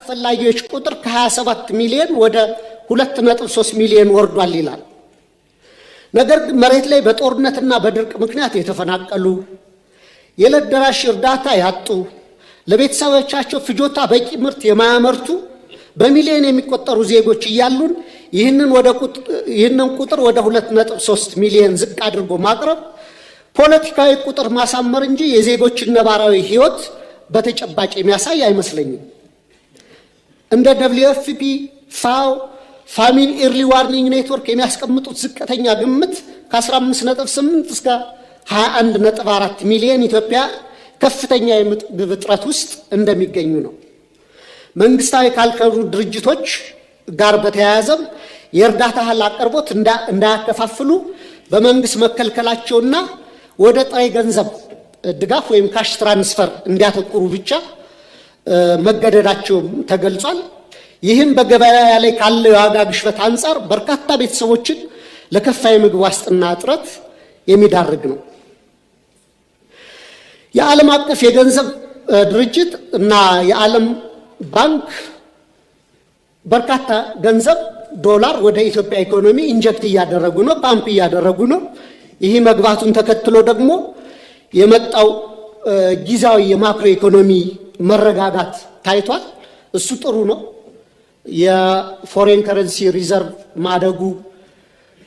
ፈላጊዎች ቁጥር ከ27 ሚሊዮን ወደ 2.3 ሚሊዮን ወርዷል ይላል። ነገር ግን መሬት ላይ በጦርነትና በድርቅ ምክንያት የተፈናቀሉ የዕለት ደራሽ እርዳታ ያጡ ለቤተሰቦቻቸው ፍጆታ በቂ ምርት የማያመርቱ በሚሊዮን የሚቆጠሩ ዜጎች እያሉን ይህንን ቁጥር ወደ 2.3 ሚሊዮን ዝቅ አድርጎ ማቅረብ ፖለቲካዊ ቁጥር ማሳመር እንጂ የዜጎችን ነባራዊ ህይወት በተጨባጭ የሚያሳይ አይመስለኝም። እንደ WFP ፋኦ ፋሚን ኢርሊ ዋርኒንግ ኔትወርክ የሚያስቀምጡት ዝቅተኛ ግምት ከ15.8 እስከ 21.4 ሚሊዮን ኢትዮጵያ ከፍተኛ የምግብ እጥረት ውስጥ እንደሚገኙ ነው። መንግስታዊ ካልሆኑ ድርጅቶች ጋር በተያያዘም የእርዳታ እህል አቅርቦት እንዳያከፋፍሉ በመንግስት መከልከላቸውና ወደ ጥሬ ገንዘብ ድጋፍ ወይም ካሽ ትራንስፈር እንዲያተኩሩ ብቻ መገደዳቸው ተገልጿል። ይህም በገበያ ላይ ካለው የዋጋ ግሽበት አንጻር በርካታ ቤተሰቦችን ለከፋ የምግብ ዋስትና እጥረት የሚዳርግ ነው። የዓለም አቀፍ የገንዘብ ድርጅት እና የዓለም ባንክ በርካታ ገንዘብ ዶላር ወደ ኢትዮጵያ ኢኮኖሚ ኢንጀክት እያደረጉ ነው፣ ፓምፕ እያደረጉ ነው። ይህ መግባቱን ተከትሎ ደግሞ የመጣው ጊዜያዊ የማክሮ ኢኮኖሚ መረጋጋት ታይቷል። እሱ ጥሩ ነው። የፎሬን ከረንሲ ሪዘርቭ ማደጉ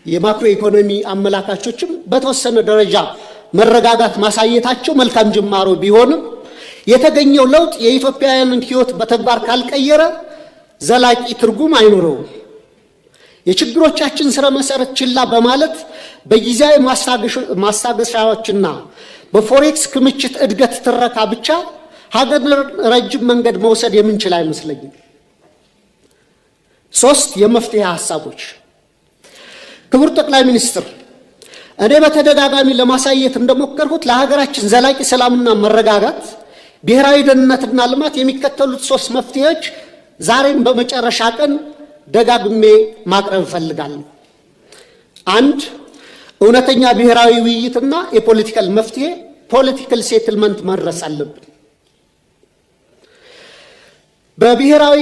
የማክሮ ኢኮኖሚ አመላካቾችም በተወሰነ ደረጃ መረጋጋት ማሳየታቸው መልካም ጅማሮ ቢሆንም የተገኘው ለውጥ የኢትዮጵያውያንን ህይወት በተግባር ካልቀየረ ዘላቂ ትርጉም አይኖረውም። የችግሮቻችን ስረ መሰረት ችላ በማለት በጊዜያዊ ማስታገሻዎችና በፎሬክስ ክምችት እድገት ትረካ ብቻ ሀገር ረጅም መንገድ መውሰድ የምንችል አይመስለኝም። 3 የመፍትሄ ሐሳቦች። ክቡር ጠቅላይ ሚኒስትር፣ እኔ በተደጋጋሚ ለማሳየት እንደሞከርኩት ለሀገራችን ዘላቂ ሰላምና መረጋጋት፣ ብሔራዊ ደህንነትና ልማት የሚከተሉት 3 መፍትሄዎች ዛሬም በመጨረሻ ቀን ደጋግሜ ማቅረብ እፈልጋለሁ። 1 እውነተኛ ብሔራዊ ውይይትና የፖለቲካል መፍትሄ ፖለቲካል ሴትልመንት መድረስ አለብን። በብሔራዊ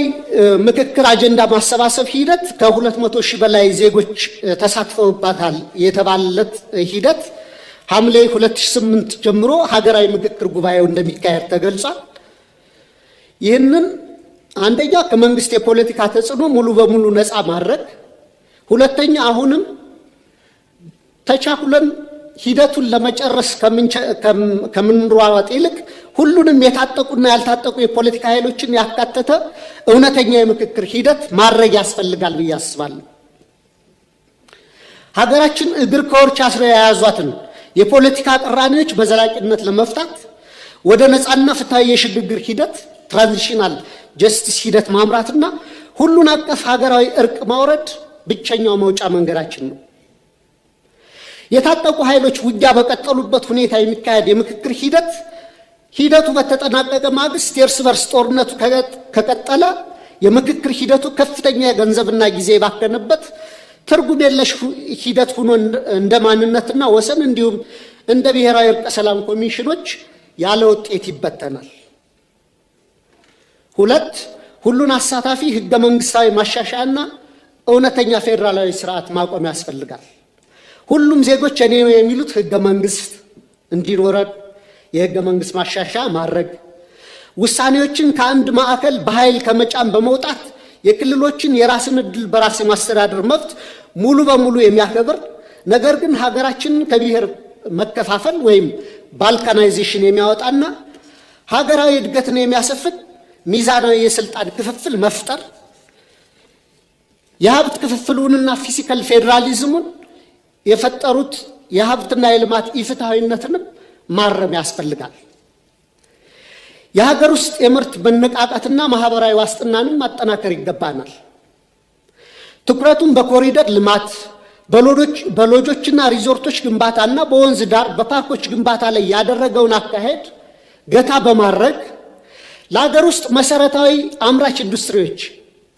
ምክክር አጀንዳ ማሰባሰብ ሂደት ከ200 ሺህ በላይ ዜጎች ተሳትፈውባታል የተባለለት ሂደት ሐምሌ 2008 ጀምሮ ሀገራዊ ምክክር ጉባኤው እንደሚካሄድ ተገልጿል። ይህንን አንደኛ ከመንግስት የፖለቲካ ተጽዕኖ ሙሉ በሙሉ ነፃ ማድረግ፣ ሁለተኛ አሁንም ተቻኩለን ሂደቱን ለመጨረስ ከምንሯሯጥ ይልቅ ሁሉንም የታጠቁና ያልታጠቁ የፖለቲካ ኃይሎችን ያካተተ እውነተኛ የምክክር ሂደት ማድረግ ያስፈልጋል ብዬ አስባለሁ። ሀገራችን እግር ከወርች አስረው የያዟትን የፖለቲካ ቅራኔዎች በዘላቂነት ለመፍታት ወደ ነፃና ፍትሃዊ የሽግግር ሂደት ትራንዚሽናል ጀስቲስ ሂደት ማምራትና ሁሉን አቀፍ ሀገራዊ እርቅ ማውረድ ብቸኛው መውጫ መንገዳችን ነው። የታጠቁ ኃይሎች ውጊያ በቀጠሉበት ሁኔታ የሚካሄድ የምክክር ሂደቱ በተጠናቀቀ ማግስት የእርስ በርስ ጦርነቱ ከቀጠለ የምክክር ሂደቱ ከፍተኛ የገንዘብና ጊዜ ባከነበት ትርጉም የለሽ ሂደት ሆኖ እንደ ማንነትና ወሰን እንዲሁም እንደ ብሔራዊ እርቀ ሰላም ኮሚሽኖች ያለ ውጤት ይበተናል። 2 ሁሉን አሳታፊ ህገ መንግስታዊ ማሻሻያና እውነተኛ ፌደራላዊ ስርዓት ማቆም ያስፈልጋል። ሁሉም ዜጎች እኔ የሚሉት ህገ መንግስት እንዲኖረን የህገ መንግስት ማሻሻያ ማድረግ፣ ውሳኔዎችን ከአንድ ማዕከል በኃይል ከመጫን በመውጣት የክልሎችን የራስን ዕድል በራስ የማስተዳደር መብት ሙሉ በሙሉ የሚያከብር ነገር ግን ሀገራችንን ከብሔር መከፋፈል ወይም ባልካናይዜሽን የሚያወጣና ሀገራዊ እድገትን የሚያሰፍን ሚዛናዊ የስልጣን ክፍፍል መፍጠር፣ የሀብት ክፍፍሉንና ፊዚካል ፌዴራሊዝሙን የፈጠሩት የሀብትና የልማት ኢፍትሃዊነትንም ማረም ያስፈልጋል። የሀገር ውስጥ የምርት መነቃቃትና ማህበራዊ ዋስትናንም ማጠናከር ይገባናል። ትኩረቱን በኮሪደር ልማት፣ በሎጆችና ሪዞርቶች ግንባታና በወንዝ ዳር በፓርኮች ግንባታ ላይ ያደረገውን አካሄድ ገታ በማድረግ ለሀገር ውስጥ መሰረታዊ አምራች ኢንዱስትሪዎች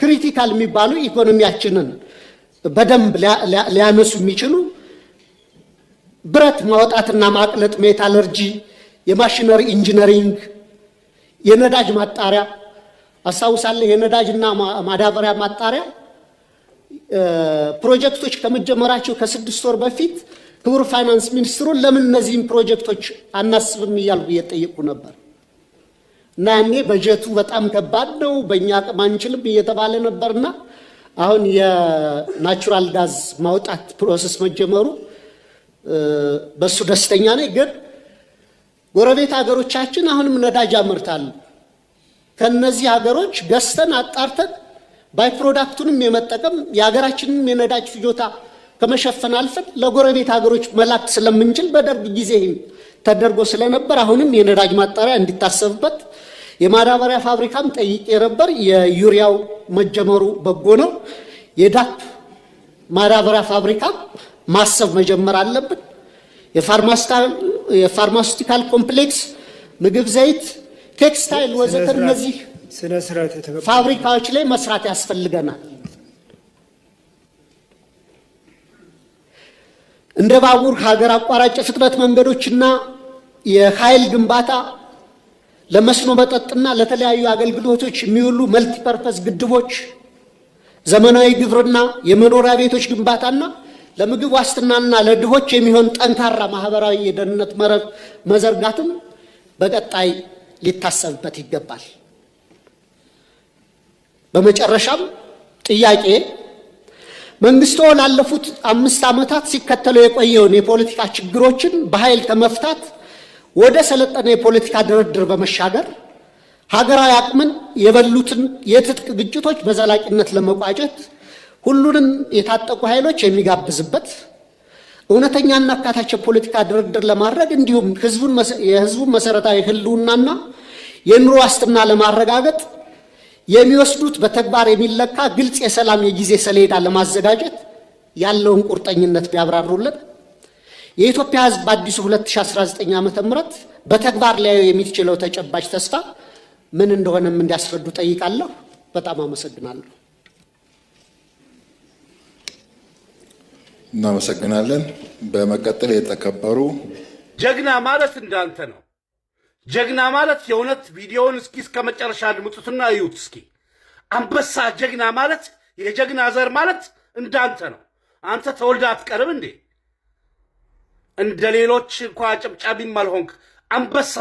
ክሪቲካል የሚባሉ ኢኮኖሚያችንን በደንብ ሊያነሱ የሚችሉ ብረት ማውጣትና ማቅለጥ፣ ሜታለርጂ፣ የማሽነሪ ኢንጂነሪንግ፣ የነዳጅ ማጣሪያ፣ አሳውሳለሁ የነዳጅና ማዳበሪያ ማጣሪያ ፕሮጀክቶች ከመጀመራቸው ከ6 ወር በፊት ክቡር ፋይናንስ ሚኒስትሩን ለምን እነዚህን ፕሮጀክቶች አናስብም እያልኩ እየጠየቁ ነበር እና ያኔ በጀቱ በጣም ከባድ ነው በእኛ አቅም አንችልም እየተባለ ነበርና አሁን የናቹራል ጋዝ ማውጣት ፕሮሰስ መጀመሩ በሱ ደስተኛ ነኝ። ግን ጎረቤት ሀገሮቻችን አሁንም ነዳጅ ያመርታሉ። ከነዚህ ሀገሮች ገዝተን አጣርተን ባይ ፕሮዳክቱንም የመጠቀም የሀገራችንን የነዳጅ ፍጆታ ከመሸፈን አልፈን ለጎረቤት ሀገሮች መላክ ስለምንችል በደርግ ጊዜ ተደርጎ ስለነበር አሁንም የነዳጅ ማጣሪያ እንዲታሰብበት የማዳበሪያ ፋብሪካም ጠይቄ ነበር። የዩሪያው መጀመሩ በጎ ነው። የዳፕ ማዳበሪያ ፋብሪካ ማሰብ መጀመር አለብን። የፋርማሲውቲካል ኮምፕሌክስ፣ ምግብ ዘይት፣ ቴክስታይል ወዘተ እነዚህ ፋብሪካዎች ላይ መስራት ያስፈልገናል። እንደ ባቡር ሀገር አቋራጭ ፍጥነት መንገዶችና የኃይል ግንባታ ለመስኖ መጠጥና ለተለያዩ አገልግሎቶች የሚውሉ መልቲፐርፐስ ግድቦች፣ ዘመናዊ ግብርና፣ የመኖሪያ ቤቶች ግንባታና ለምግብ ዋስትናና ለድሆች የሚሆን ጠንካራ ማህበራዊ የደህንነት መረብ መዘርጋትም በቀጣይ ሊታሰብበት ይገባል። በመጨረሻም ጥያቄ መንግስቱ ላለፉት 5 ዓመታት ሲከተለው የቆየውን የፖለቲካ ችግሮችን በኃይል ከመፍታት ወደ ሰለጠነ የፖለቲካ ድርድር በመሻገር ሀገራዊ አቅምን የበሉትን የትጥቅ ግጭቶች በዘላቂነት ለመቋጨት ሁሉንም የታጠቁ ኃይሎች የሚጋብዝበት እውነተኛና አካታች የፖለቲካ ድርድር ለማድረግ እንዲሁም የህዝቡን መሰረታዊ ህልውናና የኑሮ ዋስትና ለማረጋገጥ የሚወስዱት በተግባር የሚለካ ግልጽ የሰላም የጊዜ ሰሌዳ ለማዘጋጀት ያለውን ቁርጠኝነት ቢያብራሩልን። የኢትዮጵያ ህዝብ በአዲሱ 2019 ዓመተ ምህረት በተግባር ላይ የሚችለው ተጨባጭ ተስፋ ምን እንደሆነም እንዲያስረዱ ጠይቃለሁ። በጣም አመሰግናለሁ። እናመሰግናለን። በመቀጠል የተከበሩ ጀግና ማለት እንዳንተ ነው። ጀግና ማለት የእውነት ቪዲዮውን እስከ መጨረሻ አድምጡትና እዩት እስኪ። አንበሳ ጀግና ማለት የጀግና ዘር ማለት እንዳንተ ነው። አንተ ተወልደ አትቀርም እንዴ? እንደ ሌሎች እንኳ ጨብጫቢም አልሆንክ። አንበሳ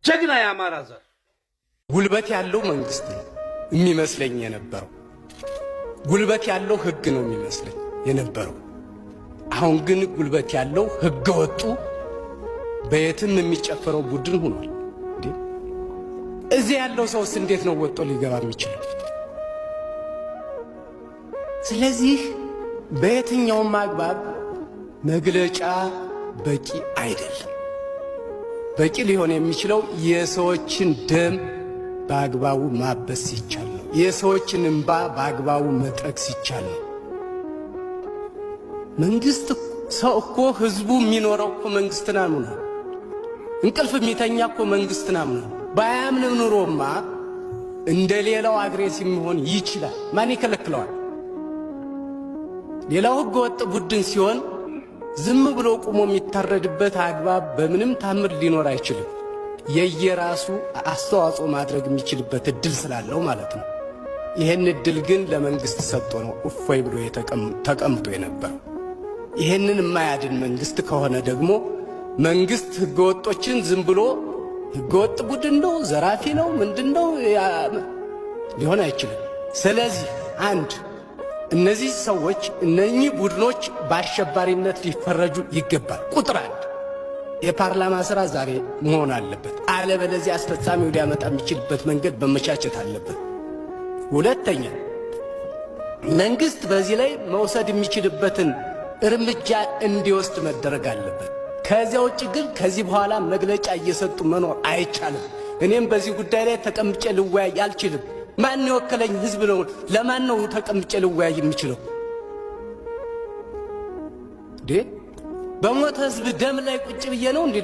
ጀግና የአማራ ዘር። ጉልበት ያለው መንግስት ነው የሚመስለኝ የነበረው። ጉልበት ያለው ህግ ነው የሚመስለኝ የነበረው። አሁን ግን ጉልበት ያለው ህገ ወጡ በየትም የሚጨፈረው ቡድን ሆኗል። እዚህ ያለው ሰውስ እንዴት ነው ወጥቶ ሊገባ የሚችለው? ስለዚህ በየትኛውም አግባብ መግለጫ በቂ አይደለም። በቂ ሊሆን የሚችለው የሰዎችን ደም በአግባቡ ማበስ ሲቻል ነው። የሰዎችን እንባ በአግባቡ መጥረግ ሲቻል ነው። መንግስት ሰው እኮ ህዝቡ የሚኖረው እኮ መንግስትን አምኖ ነው። እንቅልፍ የሚተኛ እኮ መንግስትን አምኖ ነው። ባያምን ኑሮማ እንደ ሌላው አግሬሲቭ መሆን ይችላል። ማን ይከለክለዋል? ሌላው ህገ ወጥ ቡድን ሲሆን ዝም ብሎ ቆሞ የሚታረድበት አግባብ በምንም ታምር ሊኖር አይችልም። የየራሱ አስተዋጽኦ ማድረግ የሚችልበት እድል ስላለው ማለት ነው። ይሄን እድል ግን ለመንግስት ሰጥቶ ነው እፎይ ብሎ ተቀምጦ የነበረው። ይሄንን የማያድን መንግስት ከሆነ ደግሞ መንግስት ህገወጦችን ዝም ብሎ ህገወጥ ቡድን ነው፣ ዘራፊ ነው፣ ምንድነው ሊሆን አይችልም። ስለዚህ አንድ እነዚህ ሰዎች እነኚህ ቡድኖች በአሸባሪነት ሊፈረጁ ይገባል። ቁጥር 1 የፓርላማ ስራ ዛሬ መሆን አለበት። አለበለዚያ አስፈጻሚው ሊያመጣ የሚችልበት መንገድ በመቻቸት አለበት። ሁለተኛ መንግስት በዚህ ላይ መውሰድ የሚችልበትን እርምጃ እንዲወስድ መደረግ አለበት። ከዚያ ውጭ ግን ከዚህ በኋላ መግለጫ እየሰጡ መኖር አይቻልም። እኔም በዚህ ጉዳይ ላይ ተቀምጬ ልወያይ አልችልም። ማን የወከለኝ ህዝብ ነው? ለማን ነው ተቀምጬ ልወያይ የምችለው? በሞተ ህዝብ ደም ላይ ቁጭ ብዬ ነው እንዴ?